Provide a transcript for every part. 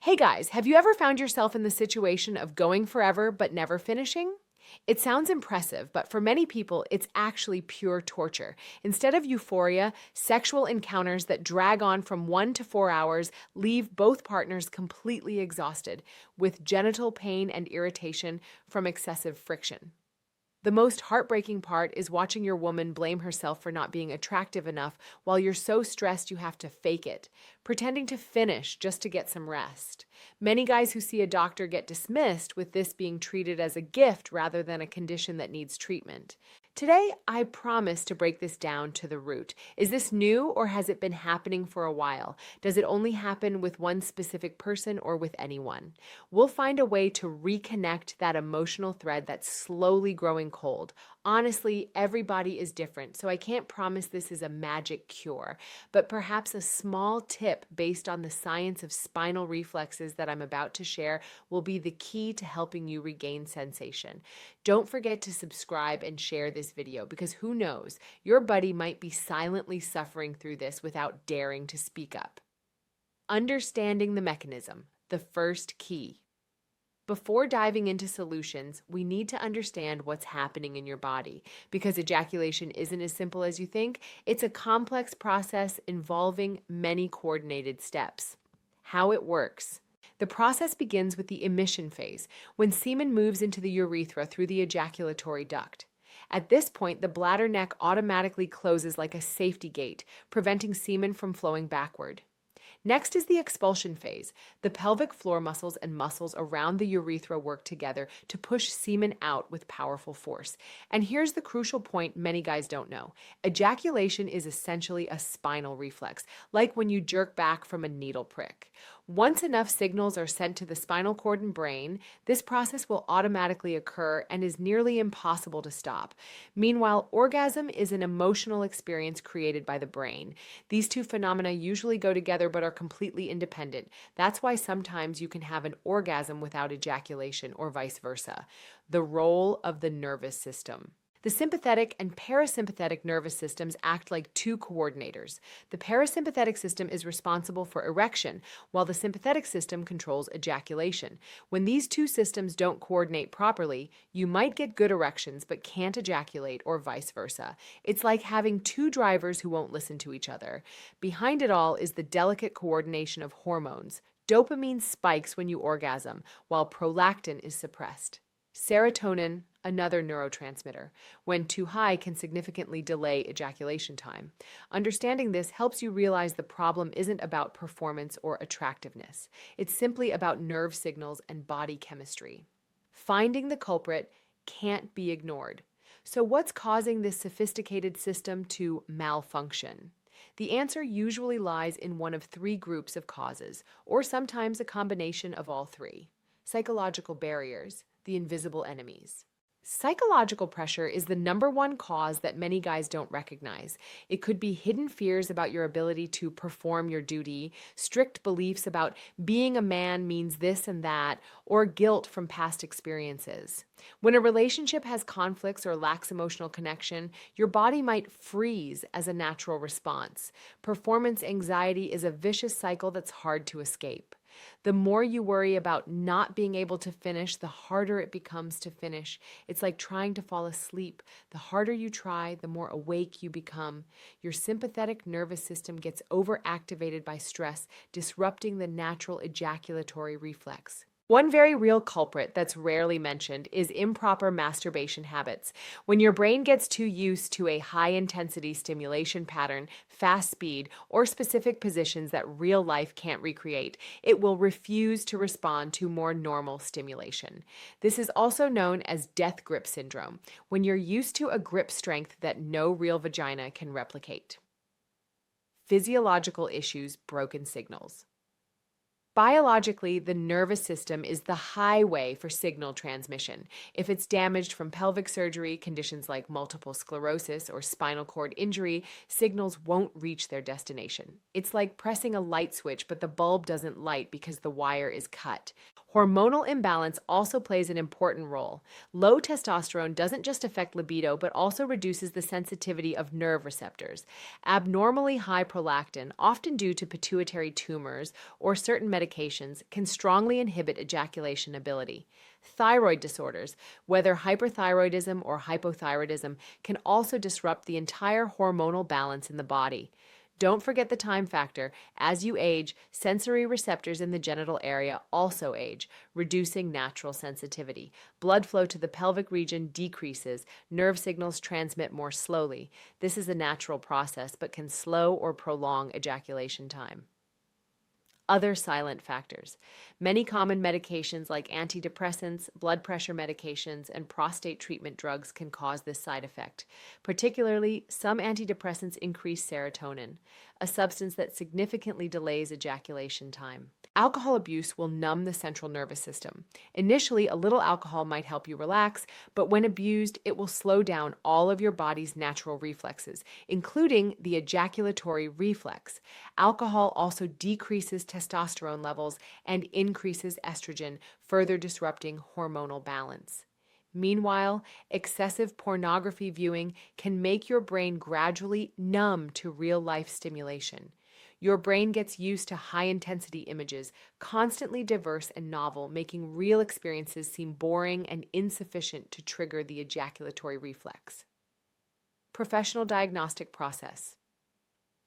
Hey guys, have you ever found yourself in the situation of going forever but never finishing? It sounds impressive, but for many people, it's actually pure torture. Instead of euphoria, sexual encounters that drag on from 1 to 4 hours leave both partners completely exhausted, with genital pain and irritation from excessive friction. The most heartbreaking part is watching your woman blame herself for not being attractive enough while you're so stressed you have to fake it, pretending to finish just to get some rest. Many guys who see a doctor get dismissed, with this being treated as a gift rather than a condition that needs treatment. Today, I promise to break this down to the root. Is this new or has it been happening for a while? Does it only happen with one specific person or with anyone? We'll find a way to reconnect that emotional thread that's slowly growing cold. Honestly, everybody is different, so I can't promise this is a magic cure, but perhaps a small tip based on the science of spinal reflexes that I'm about to share will be the key to helping you regain sensation. Don't forget to subscribe and share this video because who knows, your buddy might be silently suffering through this without daring to speak up. Understanding the mechanism, the first key. Before diving into solutions, we need to understand what's happening in your body because ejaculation isn't as simple as you think. It's a complex process involving many coordinated steps. How it works. The process begins with the emission phase, when semen moves into the urethra through the ejaculatory duct. At this point, the bladder neck automatically closes like a safety gate, preventing semen from flowing backward. Next is the expulsion phase. The pelvic floor muscles and muscles around the urethra work together to push semen out with powerful force. And here's the crucial point many guys don't know. Ejaculation is essentially a spinal reflex, like when you jerk back from a needle prick. Once enough signals are sent to the spinal cord and brain, this process will automatically occur and is nearly impossible to stop. Meanwhile, orgasm is an emotional experience created by the brain. These two phenomena usually go together but are completely independent. That's why sometimes you can have an orgasm without ejaculation or vice versa. The role of the nervous system. The sympathetic and parasympathetic nervous systems act like two coordinators. The parasympathetic system is responsible for erection, while the sympathetic system controls ejaculation. When these two systems don't coordinate properly, you might get good erections but can't ejaculate or vice versa. It's like having two drivers who won't listen to each other. Behind it all is the delicate coordination of hormones. Dopamine spikes when you orgasm, while prolactin is suppressed. Serotonin, another neurotransmitter, when too high can significantly delay ejaculation time. Understanding this helps you realize the problem isn't about performance or attractiveness. It's simply about nerve signals and body chemistry. Finding the culprit can't be ignored. So what's causing this sophisticated system to malfunction? The answer usually lies in one of three groups of causes, or sometimes a combination of all three. Psychological barriers, the invisible enemies. Psychological pressure is the number one cause that many guys don't recognize. It could be hidden fears about your ability to perform your duty, strict beliefs about being a man means this and that, or guilt from past experiences. When a relationship has conflicts or lacks emotional connection, your body might freeze as a natural response. Performance anxiety is a vicious cycle that's hard to escape. The more you worry about not being able to finish, the harder it becomes to finish. It's like trying to fall asleep. The harder you try, the more awake you become. Your sympathetic nervous system gets overactivated by stress, disrupting the natural ejaculatory reflex. One very real culprit that's rarely mentioned is improper masturbation habits. When your brain gets too used to a high-intensity stimulation pattern, fast speed, or specific positions that real life can't recreate, it will refuse to respond to more normal stimulation. This is also known as death grip syndrome, when you're used to a grip strength that no real vagina can replicate. Physiological issues, broken signals. Biologically, the nervous system is the highway for signal transmission. If it's damaged from pelvic surgery, conditions like multiple sclerosis, or spinal cord injury, signals won't reach their destination. It's like pressing a light switch, but the bulb doesn't light because the wire is cut. Hormonal imbalance also plays an important role. Low testosterone doesn't just affect libido, but also reduces the sensitivity of nerve receptors. Abnormally high prolactin, often due to pituitary tumors or certain medications, can strongly inhibit ejaculation ability. Thyroid disorders, whether hyperthyroidism or hypothyroidism, can also disrupt the entire hormonal balance in the body. Don't forget the time factor. As you age, sensory receptors in the genital area also age, reducing natural sensitivity. Blood flow to the pelvic region decreases. Nerve signals transmit more slowly. This is a natural process, but can slow or prolong ejaculation time. Other silent factors. Many common medications like antidepressants, blood pressure medications, and prostate treatment drugs can cause this side effect. Particularly, some antidepressants increase serotonin, a substance that significantly delays ejaculation time. Alcohol abuse will numb the central nervous system. Initially, a little alcohol might help you relax, but when abused, it will slow down all of your body's natural reflexes, including the ejaculatory reflex. Alcohol also decreases testosterone levels and increases estrogen, further disrupting hormonal balance. Meanwhile, excessive pornography viewing can make your brain gradually numb to real-life stimulation. Your brain gets used to high-intensity images, constantly diverse and novel, making real experiences seem boring and insufficient to trigger the ejaculatory reflex. Professional diagnostic process.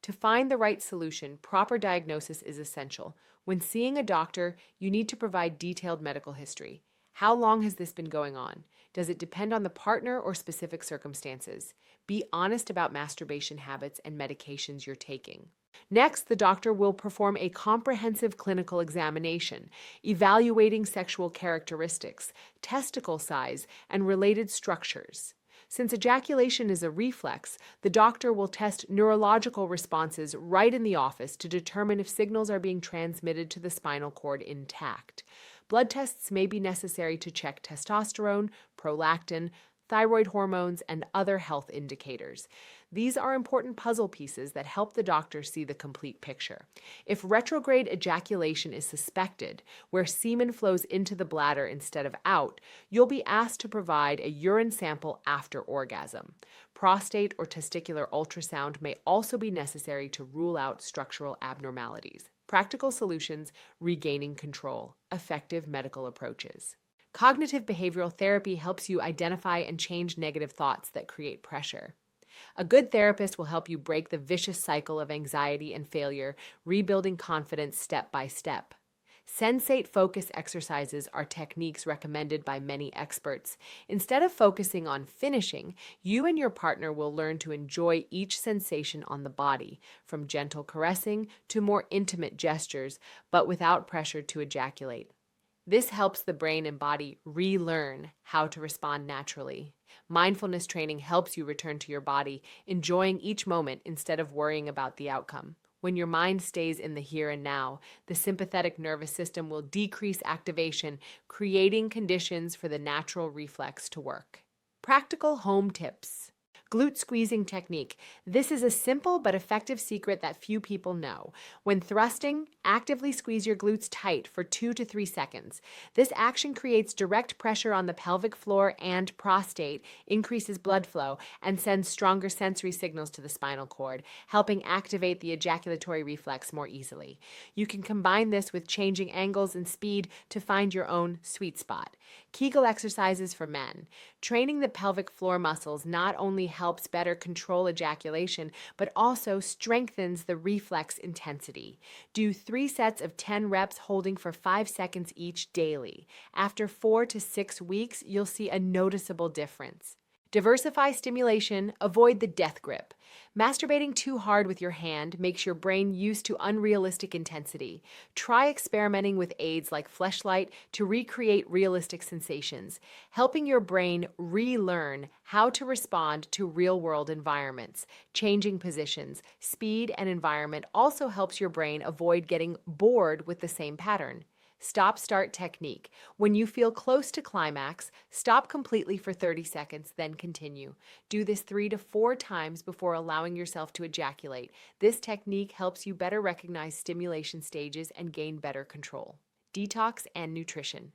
To find the right solution, proper diagnosis is essential. When seeing a doctor, you need to provide detailed medical history. How long has this been going on? Does it depend on the partner or specific circumstances? Be honest about masturbation habits and medications you're taking. Next, the doctor will perform a comprehensive clinical examination, evaluating sexual characteristics, testicle size, and related structures. Since ejaculation is a reflex, the doctor will test neurological responses right in the office to determine if signals are being transmitted to the spinal cord intact. Blood tests may be necessary to check testosterone, prolactin, thyroid hormones, and other health indicators. These are important puzzle pieces that help the doctor see the complete picture. If retrograde ejaculation is suspected, where semen flows into the bladder instead of out, you'll be asked to provide a urine sample after orgasm. Prostate or testicular ultrasound may also be necessary to rule out structural abnormalities. Practical solutions, regaining control, effective medical approaches. Cognitive behavioral therapy helps you identify and change negative thoughts that create pressure. A good therapist will help you break the vicious cycle of anxiety and failure, rebuilding confidence step by step. Sensate focus exercises are techniques recommended by many experts. Instead of focusing on finishing, you and your partner will learn to enjoy each sensation on the body, from gentle caressing to more intimate gestures, but without pressure to ejaculate. This helps the brain and body relearn how to respond naturally. Mindfulness training helps you return to your body, enjoying each moment instead of worrying about the outcome. When your mind stays in the here and now, the sympathetic nervous system will decrease activation, creating conditions for the natural reflex to work. Practical home tips. Glute squeezing technique. This is a simple but effective secret that few people know. When thrusting, actively squeeze your glutes tight for 2 to 3 seconds. This action creates direct pressure on the pelvic floor and prostate, increases blood flow, and sends stronger sensory signals to the spinal cord, helping activate the ejaculatory reflex more easily. You can combine this with changing angles and speed to find your own sweet spot. Kegel exercises for men. Training the pelvic floor muscles not only helps better control ejaculation, but also strengthens the reflex intensity. Do 3 sets of 10 reps holding for 5 seconds each daily. After 4 to 6 weeks, you'll see a noticeable difference. Diversify stimulation, avoid the death grip. Masturbating too hard with your hand makes your brain used to unrealistic intensity. Try experimenting with aids like Fleshlight to recreate realistic sensations, helping your brain relearn how to respond to real-world environments. Changing positions, speed, and environment also helps your brain avoid getting bored with the same pattern. Stop-start technique. When you feel close to climax, stop completely for 30 seconds, then continue. Do this 3 to 4 times before allowing yourself to ejaculate. This technique helps you better recognize stimulation stages and gain better control. detox, and nutrition.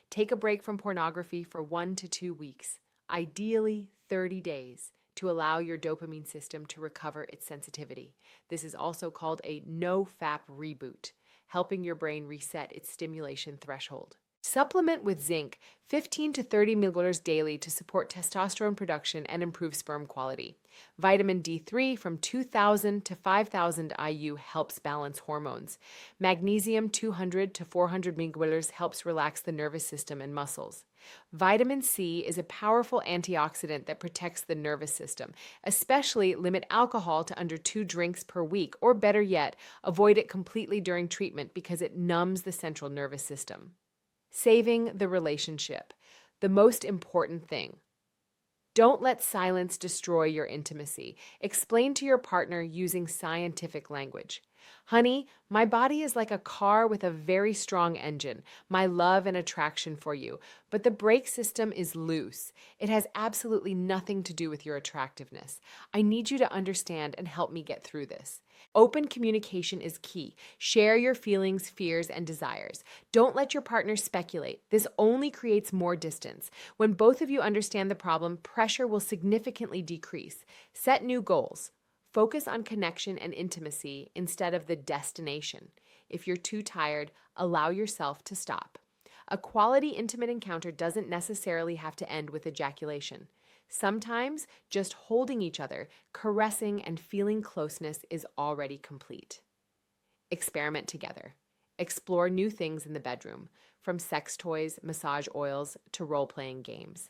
Take a break from pornography for 1 to 2 weeks, ideally 30 days, to allow your dopamine system to recover its sensitivity. This is also called a no-FAP reboot, helping your brain reset its stimulation threshold. Supplement with zinc 15 to 30 milliliters daily to support testosterone production and improve sperm quality. Vitamin D3 from 2,000 to 5,000 IU helps balance hormones. Magnesium 200 to 400 milliliters helps relax the nervous system and muscles. Vitamin C is a powerful antioxidant that protects the nervous system. Especially limit alcohol to under 2 drinks per week, or better yet, avoid it completely during treatment because it numbs the central nervous system. Saving the relationship, the most important thing. Don't let silence destroy your intimacy. Explain to your partner using scientific language. Honey, my body is like a car with a very strong engine, my love and attraction for you, but the brake system is loose. It has absolutely nothing to do with your attractiveness. I need you to understand and help me get through this. Open communication is key. Share your feelings, fears, and desires. Don't let your partner speculate. This only creates more distance. When both of you understand the problem, pressure will significantly decrease. Set new goals. Focus on connection and intimacy instead of the destination. If you're too tired, allow yourself to stop. A quality intimate encounter doesn't necessarily have to end with ejaculation. Sometimes just holding each other, caressing, and feeling closeness is already complete. Experiment together. Explore new things in the bedroom, from sex toys, massage oils, to role-playing games.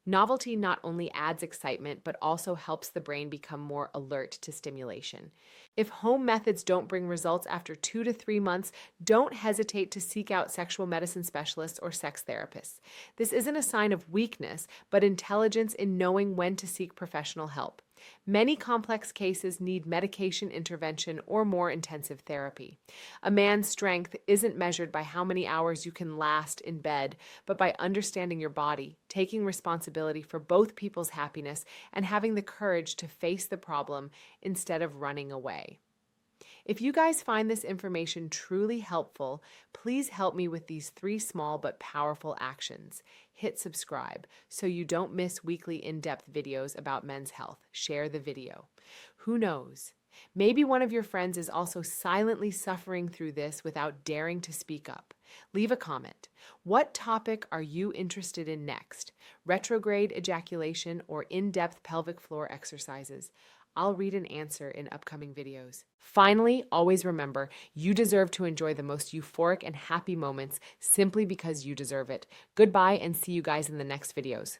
Novelty not only adds excitement, but also helps the brain become more alert to stimulation. If home methods don't bring results after 2 to 3 months, don't hesitate to seek out sexual medicine specialists or sex therapists. This isn't a sign of weakness, but intelligence in knowing when to seek professional help. Many complex cases need medication intervention or more intensive therapy. A man's strength isn't measured by how many hours you can last in bed, but by understanding your body, taking responsibility for both people's happiness, and having the courage to face the problem instead of running away. If you guys find this information truly helpful, please help me with these 3 small but powerful actions. Hit subscribe so you don't miss weekly in-depth videos about men's health. Share the video. Who knows? Maybe one of your friends is also silently suffering through this without daring to speak up. Leave a comment. What topic are you interested in next? Retrograde ejaculation or in-depth pelvic floor exercises? I'll read an answer in upcoming videos. Finally, always remember, you deserve to enjoy the most euphoric and happy moments simply because you deserve it. Goodbye, and see you guys in the next videos.